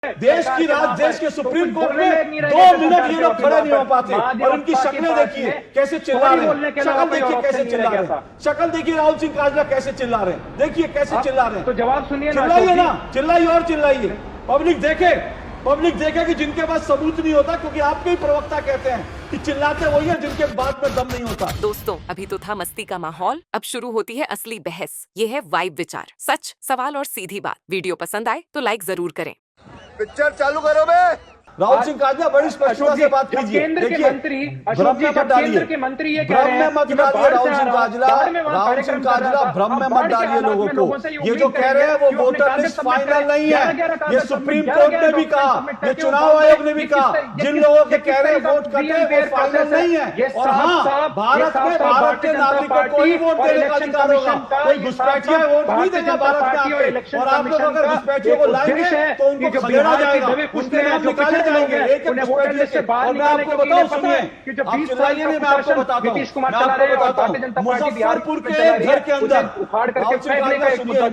देश की देश के सुप्रीम कोर्ट में 2 मिनट ये लोग खड़े नहीं हो पाते और इनकी शक्लें देखिए कैसे चिल्ला रहे हैं। शक्ल देखिए कैसे चिल्ला रहे हैं। शक्ल देखिए राहुल सिंह काजला कैसे चिल्ला रहे हैं। देखिए कैसे चिल्ला रहे हैं। तो जवाब सुनिए ना, चिल्लाइए ना, चिल्लाइए और चिल्लाइए। पब्लिक देखे कि जिनके पास सबूत नहीं होता, क्योंकि आपके ही प्रवक्ता कहते हैं कि चिल्लाते वही है जिनके बात में दम नहीं होता। दोस्तों, अभी तो था मस्ती का माहौल, अब शुरू होती है असली बहस। ये है वाइब विचार, सच, सवाल और सीधी बात। वीडियो पसंद आए तो लाइक जरूर करें। पिक्चर चालू करो बे। राहुल सिंह काजला बड़ी स्पष्टता से बात कीजिए। केंद्र के मंत्री भ्रम में मत डालिए। केंद्र के मंत्री ये कह रहे हैं मत डालिए राहुल सिंह काजला भ्रम में मत डालिए लोगों को। ये जो कह रहे हैं वो वोटर लिस्ट फाइनल नहीं है। ये सुप्रीम कोर्ट ने भी कहा, ये चुनाव आयोग ने भी कहा, जिन लोगों के कह रहे हैं वोट कटे वो फाइनल नहीं है। और हाँ, भारत में भारत के नागरिकों को ही वोट देने का अधिकार होगा। कोई घुसपैठिया वोट नहीं देगा भारत में आके। और आप लोग अगर घुसपैठियों को लाएंगे तो उनको खदेड़ा जाएगा, उनके नाम निकाले जाएंगे। एक वोटर लिस्ट से बाहर निकालने के लिए पता है कि जो 20 साल में मैं आपको बताता हूं, नीतीश कुमार चला रहे हैं और भारतीय जनता पार्टी मुजफ्फरपुर के घर के अंदर उखाड़ करके फेंकने का एक मुद्दा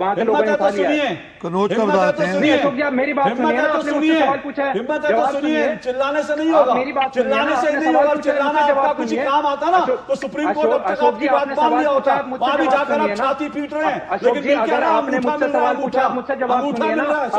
वहां के लोगों ने उठा लिया। कनौज का बताते हैं। नहीं अशोक जी, आप मेरी बात सुनिए ना, आपने मुझसे सवाल पूछा है, हिम्मत है तो सुनिए। चिल्लाने से नहीं होगा, मेरी बात चिल्लाने से नहीं होगा। चिल्लाना आपका कुछ काम आता ना तो सुप्रीम कोर्ट अब तक आपकी बात मान लिया होता। वहां भी जाकर आप छाती पीट रहे हैं, लेकिन अगर आपने मुझसे सवाल पूछा, मुझसे जवाब सुनिए ना। आप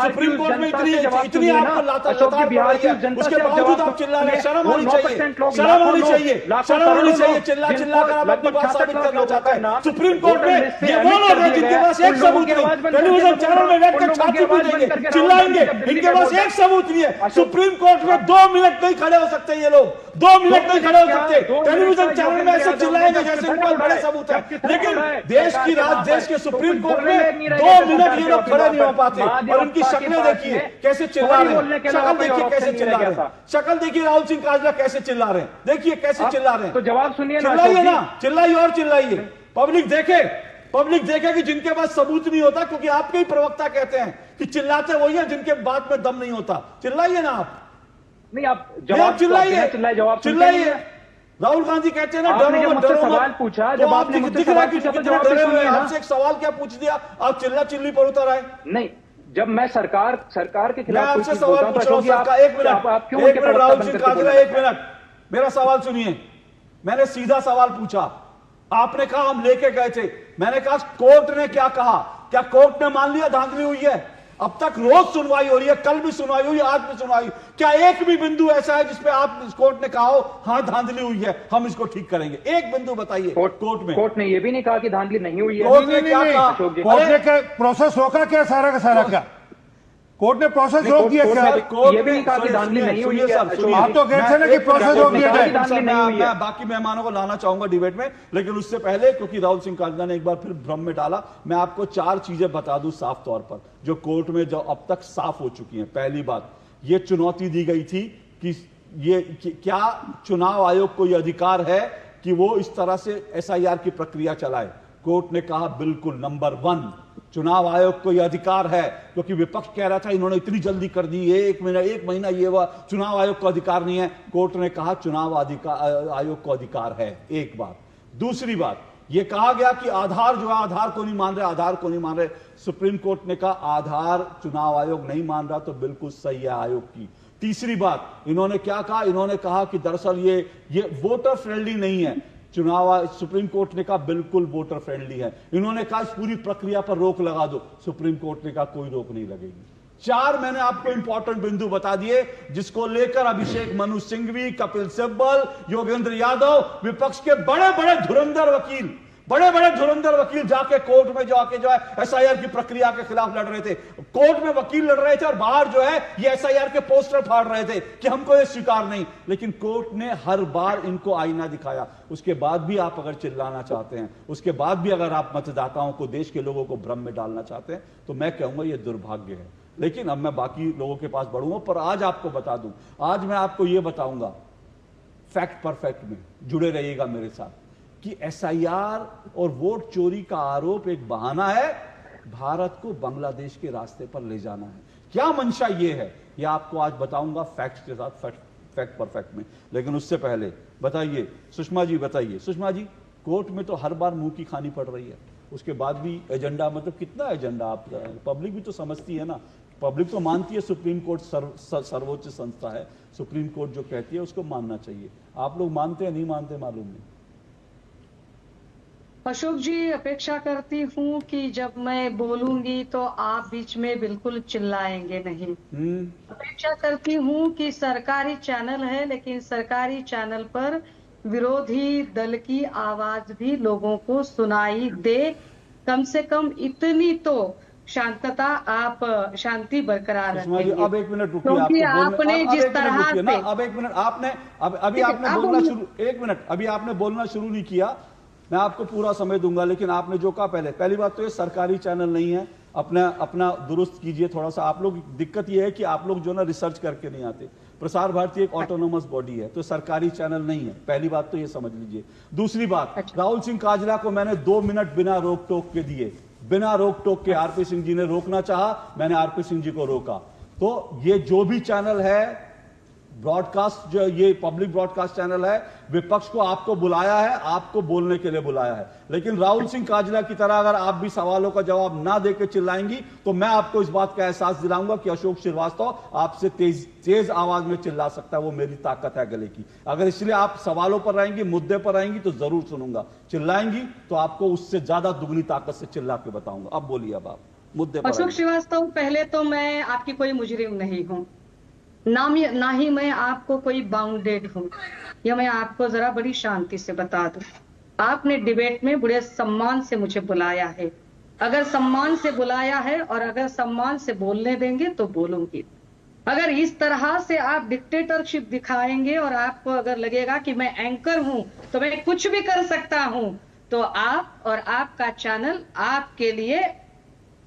सुप्रीम कोर्ट में इतनी आपको लाता उसके बावजूद आप चिल्ला रहे हैं। शर्म होनी चाहिए, शर्म होनी चाहिए, शर्म होनी चाहिए। चिल्ला चिल्ला कर आप अपनी बात साबित करना चाहते हैं। सुप्रीम कोर्ट में ये वो लोग हैं जिनके पास एक सबूत नहीं, टेलीविजन चैनल में बैठकर छाती पीटेंगे, चिल्लाएंगे, इनके पास एक सबूत नहीं है। सुप्रीम कोर्ट में 2 मिनट नहीं खड़े हो सकते ये लोग, 2 मिनट नहीं खड़े हो सकते। टेलीविजन चैनल में ऐसे चिल्लाएंगे जैसे इनके पास बड़े सबूत है। लेकिन देश के सुप्रीम कोर्ट में 2 मिनट ये लोग खड़े नहीं हो पाते और इनकी शक्लें देखिए कैसे चिल्ला रहे हैं। शक्ल देखिए कैसे चिल्ला रहे हैं। शक्ल देखिए राहुल सिंह काजला कैसे चिल्ला रहे हैं। देखिए कैसे चिल्ला रहे हैं। तो जवाब सुनिए ना, चिल्लाइए ना, चिल्लाइए और चिल्लाइए। पब्लिक देखे कि जिनके पास सबूत नहीं होता, क्योंकि आपके ही प्रवक्ता कहते हैं कि चिल्लाते वही है जिनके बात में दम नहीं होता। चिल्लाइए ना आप। नहीं आप जवाब चिल्लाइए, जवाब चिल्लाइए। राहुल गांधी कहते हैं ना डरो मत, सवाल पूछा, जब आपने मुझसे सवाल पूछा तो जवाब डरे हुए हैं। आपसे एक सवाल क्या पूछ दिया, आप चिल्ला चिल्ली पर उतर आए। नहीं, जब मैं सरकार के खिलाफ आपसे सवाल पूछ रहा हूं। एक मिनट राहुल सिंह काजला, एक मिनट मेरा सवाल सुनिए। मैंने सीधा सवाल पूछा, आपने कहा हम लेके गए थे। मैंने कहा कोर्ट ने क्या कहा, क्या कोर्ट ने मान लिया धांधली हुई है? अब तक रोज सुनवाई हो रही है, कल भी सुनवाई हुई, आज भी सुनवाई। क्या एक भी बिंदु ऐसा है जिसपे आप कोर्ट ने कहा हो हाँ धांधली हुई है, हम इसको ठीक करेंगे? एक बिंदु बताइए। कोर्ट ने यह भी नहीं कहा कि धांधली नहीं हुई है। कोर्ट ने क्या कहा? कोर्ट ने प्रोसेस रोका क्या? सारा का सारा क्या कोर्ट ने प्रोसेस रोक दिया? ये भी नहीं कहा कि धांधली नहीं हुई है। आप तो कहते हैं ना कि प्रोसेस रोक दिया जाए। मैं बाकी मेहमानों को लाना चाहूंगा डिबेट में, लेकिन उससे पहले क्योंकि राहुल सिंह काजला ने एक बार फिर भ्रम में डाला, मैं आपको 4 चीजें बता दूं साफ तौर पर जो कोर्ट में जो अब तक साफ हो चुकी हैं। पहली बात, ये चुनौती दी गई थी कि क्या चुनाव आयोग को यह अधिकार है कि वो इस तरह से SIR की प्रक्रिया चलाए? कोर्ट ने कहा बिल्कुल। नंबर 1, चुनाव आयोग को यह अधिकार है, क्योंकि विपक्ष कह रहा था इन्होंने इतनी जल्दी कर दी, एक महीना ये हुआ, चुनाव आयोग को अधिकार नहीं है। कोर्ट ने कहा चुनाव आयोग को अधिकार है। एक बात। दूसरी बात, यह कहा गया कि आधार जो है, आधार को नहीं मान रहे। सुप्रीम कोर्ट ने कहा आधार चुनाव आयोग नहीं मान रहा, तो बिल्कुल सही है आयोग की। तीसरी बात, इन्होंने क्या कहा? इन्होंने कहा कि दरअसल ये वोटर फ्रेंडली नहीं है। सुप्रीम कोर्ट ने कहा बिल्कुल वोटर फ्रेंडली है। इन्होंने कहा इस पूरी प्रक्रिया पर रोक लगा दो। सुप्रीम कोर्ट ने कहा कोई रोक नहीं लगेगी। 4 मैंने आपको इंपॉर्टेंट बिंदु बता दिए जिसको लेकर अभिषेक मनु सिंघवी, कपिल सिब्बल, योगेंद्र यादव, विपक्ष के बड़े बड़े धुरंधर वकील जाके कोर्ट में जाके जो है SIR की प्रक्रिया के खिलाफ लड़ रहे थे। कोर्ट में वकील लड़ रहे थे और बाहर जो है ये SIR के पोस्टर फाड़ रहे थे कि हमको ये स्वीकार नहीं। लेकिन कोर्ट ने हर बार इनको आईना दिखाया। उसके बाद भी आप अगर चिल्लाना चाहते हैं, उसके बाद भी अगर आप मतदाताओं को, देश के लोगों को भ्रम में डालना चाहते हैं, तो मैं कहूंगा ये दुर्भाग्य है। लेकिन अब मैं बाकी लोगों के पास बढ़ूंगा, पर आज आपको बता दूं, आज मैं आपको यह बताऊंगा फैक्ट परफेक्ट में जुड़े रहिएगा मेरे साथ कि SIR और वोट चोरी का आरोप एक बहाना है भारत को बांग्लादेश के रास्ते पर ले जाना है। क्या मंशा ये है, ये आपको आज बताऊंगा फैक्ट्स के साथ, फैक्ट परफेक्ट में। लेकिन उससे पहले बताइए सुषमा जी, कोर्ट में तो हर बार मुंह की खानी पड़ रही है। उसके बाद भी एजेंडा, मतलब कितना एजेंडा आप, पब्लिक भी तो समझती है ना, पब्लिक तो मानती है सुप्रीम कोर्ट सर्वोच्च संस्था है, सुप्रीम कोर्ट जो कहती है उसको मानना चाहिए। आप लोग मानते हैं नहीं मानते मालूम नहीं। अशोक जी, अपेक्षा करती हूँ कि जब मैं बोलूंगी तो आप बीच में बिल्कुल चिल्लाएंगे नहीं। अपेक्षा करती हूँ कि सरकारी चैनल है, लेकिन सरकारी चैनल पर विरोधी दल की आवाज भी लोगों को सुनाई दे। कम से कम इतनी तो शांतता, आप शांति बरकरार रखेंगे। अब एक मिनट रुकिए, क्योंकि आपने जिस तरह से, अब एक मिनट, आपने अभी आपने बोलना शुरू, एक मिनट, अभी आपने बोलना शुरू नहीं किया, मैं आपको पूरा समय दूंगा, लेकिन आपने जो कहा पहली बात तो ये सरकारी चैनल नहीं है, अपना दुरुस्त कीजिए थोड़ा सा। आप लोग, दिक्कत ये है कि आप लोग जो ना रिसर्च करके नहीं आते। प्रसार भारती एक ऑटोनोमस बॉडी है, तो सरकारी चैनल नहीं है, पहली बात तो ये समझ लीजिए। दूसरी बात, राहुल सिंह काजला को मैंने 2 मिनट बिना रोक टोक के दिए, बिना रोक टोक के। आरपी सिंह जी ने रोकना चाहा, मैंने आरपी सिंह जी को रोका। तो ये जो भी चैनल है ब्रॉडकास्ट, जो ये पब्लिक ब्रॉडकास्ट चैनल है, विपक्ष को आपको बुलाया है, आपको बोलने के लिए बुलाया है। लेकिन राहुल सिंह काजला की तरह अगर आप भी सवालों का जवाब ना देकर चिल्लाएंगी तो मैं आपको इस बात का एहसास दिलाऊंगा कि अशोक श्रीवास्तव आपसे तेज आवाज में चिल्ला सकता है, वो मेरी ताकत है गले की। अगर इसलिए आप सवालों पर रहेंगी, मुद्दे पर रहेंगी तो जरूर सुनूंगा, चिल्लाएंगी तो आपको उससे ज्यादा दुगनी ताकत से चिल्ला के बताऊंगा। अब बोलिए, अब आप मुद्दे पर। अशोक श्रीवास्तव, पहले तो मैं आपकी कोई मुजरिम नहीं हूँ, ना ही मैं आपको कोई बाउंडेड हूँ। यह मैं आपको जरा बड़ी शांति से बता दूं। आपने डिबेट में बड़े सम्मान से मुझे बुलाया है। अगर सम्मान से बुलाया है और अगर सम्मान से बोलने देंगे तो बोलूंगी। अगर इस तरह से आप डिक्टेटरशिप दिखाएंगे और आपको अगर लगेगा कि मैं एंकर हूं तो मैं कुछ भी कर सकता हूं, तो आप और आपका चैनल आपके लिए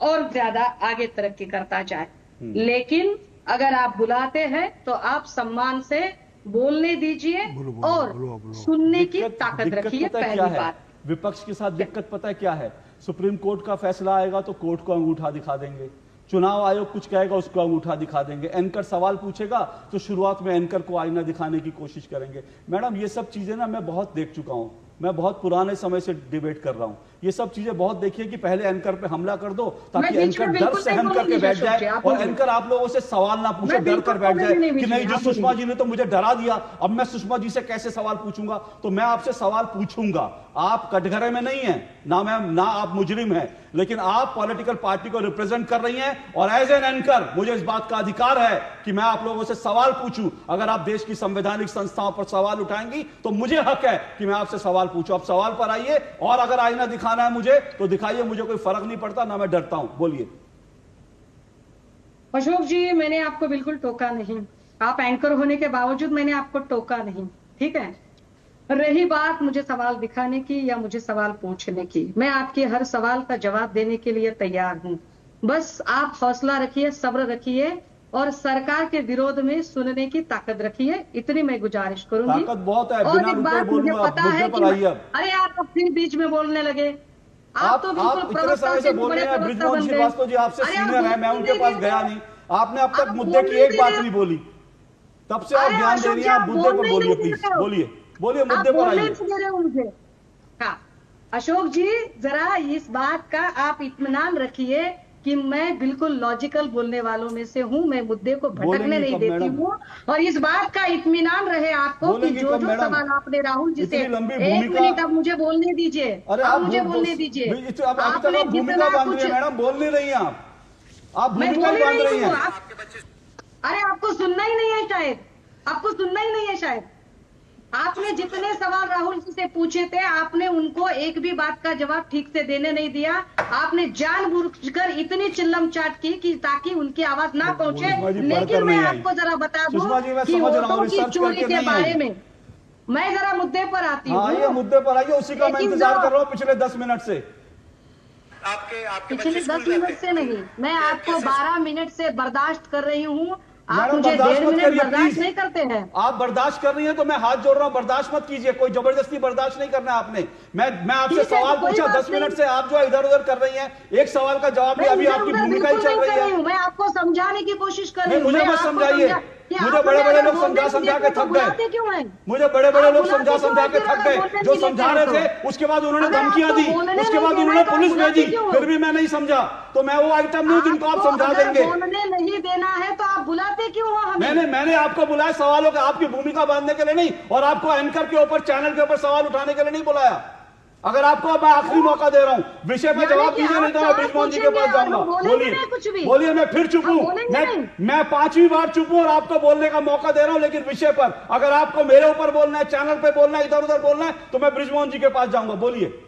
और ज्यादा आगे तरक्की करता जाए। लेकिन अगर आप बुलाते हैं तो आप सम्मान से बोलने दीजिए और सुनने की ताकत रखिए। पहली बात, विपक्ष के साथ दिक्कत पता है क्या है? सुप्रीम कोर्ट का फैसला आएगा तो कोर्ट को अंगूठा दिखा देंगे, चुनाव आयोग कुछ कहेगा उसको अंगूठा दिखा देंगे, एंकर सवाल पूछेगा तो शुरुआत में एंकर को आईना दिखाने की कोशिश करेंगे। मैडम, ये सब चीजें ना मैं बहुत देख चुका हूं, मैं बहुत पुराने समय से डिबेट कर रहा हूं। ये सब चीजें बहुत देखिए कि पहले एंकर पे हमला कर दो ताकि एंकर डर सहन करके बैठ जाए और एंकर आप लोगों से सवाल ना पूछे, डर कर बैठ जाए कि नहीं जी सुषमा जी ने तो मुझे डरा दिया, अब मैं सुषमा जी से कैसे सवाल पूछूंगा। तो मैं आपसे सवाल पूछूंगा। आप कटघरे में नहीं है ना, मैम, ना आप मुजरिम हैं, लेकिन आप पॉलिटिकल पार्टी को रिप्रेजेंट कर रही हैं और एज एन एंकर मुझे इस बात का अधिकार है कि मैं आप लोगों से सवाल पूछूं। अगर आप देश की संवैधानिक संस्थाओं पर सवाल उठाएंगी तो मुझे हक है कि मैं आपसे सवाल पूछूं। आप सवाल पर आइए और अगर आईना दिखाना है मुझे तो दिखाइए, मुझे कोई फर्क नहीं पड़ता, ना मैं डरता हूं। बोलिए। अशोक जी, मैंने आपको बिल्कुल टोका नहीं, आप एंकर होने के बावजूद मैंने आपको टोका नहीं, ठीक है। रही बात मुझे सवाल दिखाने की या मुझे सवाल पूछने की, मैं आपके हर सवाल का जवाब देने के लिए तैयार हूं। बस आप हौसला रखिए, सब्र रखिए और सरकार के विरोध में सुनने की ताकत रखिए, इतनी मैं गुजारिश करूंगी। ताकत बहुत है, और बिना एक बात मुझे पता है कि अरे आप फिर बीच में बोलने लगे। आप इतने समय से बोल रहे हैं, बृजमोहन श्रीवास्तव जी आपसे सीनियर है, मैं उनके पास गया नहीं, आपने अब तक मुद्दे की एक बात नहीं बोली, तब से आप ध्यान दे रही हैं। आप मुद्दे पर बोलिए प्लीज, बोलिए बोलिए, मुद्दे पर आइए। हाँ अशोक जी, जरा इस बात का आप इत्मीनान रखिए कि मैं बिल्कुल लॉजिकल बोलने वालों में से हूं, मैं मुद्दे को भटकने नहीं देती हूँ। और इस बात का इत्मीनान रहे आपको कि जो जो सवाल आपने राहुल जी से, एक मिनट अब मुझे बोलने दीजिए, अब मुझे बोलने दीजिए। आपने भूमिका बांध रही है मैडम, बोल नहीं रही हैं आप भूमिका बांध रही हैं। अरे आपको सुनना ही नहीं है शायद, आपको सुनना ही नहीं है शायद। आपने जितने सवाल राहुल जी से पूछे थे, आपने उनको एक भी बात का जवाब ठीक से देने नहीं दिया। आपने जानबूझकर इतनी चिल्लम चाट की कि ताकि उनकी आवाज ना पहुंचे। लेकिन मैं आपको जरा बता दूं कि वोटों की चोरी के बारे में मैं जरा मुद्दे पर आती हूँ। आइए मुद्दे पर आइए, उसी का मैं इंतजार कर रहा हूँ पिछले 10 मिनट से। पिछले 10 मिनट से नहीं, मैं आपको 12 मिनट से बर्दाश्त कर रही हूँ। आप मुझे 1.5 मिनट बर्दाश्त नहीं करते हैं। आप बर्दाश्त कर रही हैं तो मैं हाथ जोड़ रहा हूं, बर्दाश्त मत कीजिए, कोई जबरदस्ती बर्दाश्त नहीं करना आपने। मैं आपसे सवाल पूछा 10 मिनट से, आप जो इधर उधर कर रही हैं, एक सवाल का जवाब नहीं, अभी आपकी भूमिका ही चल रही है। मैं आपको समझाने की कोशिश कर रही हूँ। मुझे मत समझाइए, मुझे आपने बड़े बड़े अगर लोग बोलने समझा के समझा लिए के तो थक बुलाते गए, क्यों हैं? मुझे बड़े बड़े आप लोग बुलाते समझा क्यों समझा हैं के फिर थक अगर गए, बोलने जो के लिए समझा कहें रहे तो? थे उसके बाद उन्होंने अगर धमकियां आपको दी, बोलने उसके नहीं बाद देना उन्होंने है तो आप पुलिस भेजी, बुलाते क्यों हो? फिर भी मैं नहीं समझा। तो मैं वो आइटम नहीं हूं जिनको आप आपको समझा अगर देंगे। बोलने नहीं देना है तो आप बुलाते क्यों हो हमें? मैंने आपको बुलाया सवालों के आपकी भूमिका बांधने के लिए नहीं, और आपको एंकर के ऊपर चैनल के ऊपर सवाल उठाने के लिए नहीं बुलाया। अगर आपको मैं आखिरी मौका दे रहा हूं, विषय पे जवाब दीजिए, नहीं तो मैं बृजमोहन जी के पास जाऊंगा। बोलिए बोलिए, मैं फिर चुप हूं, मैं 5वीं बार चुप हूं और आपको बोलने का मौका दे रहा हूं, लेकिन विषय पर अगर आपको मेरे ऊपर बोलना है, चैनल पे बोलना है, इधर उधर बोलना है, तो मैं बृजमोहन जी के पास जाऊंगा। बोलिए।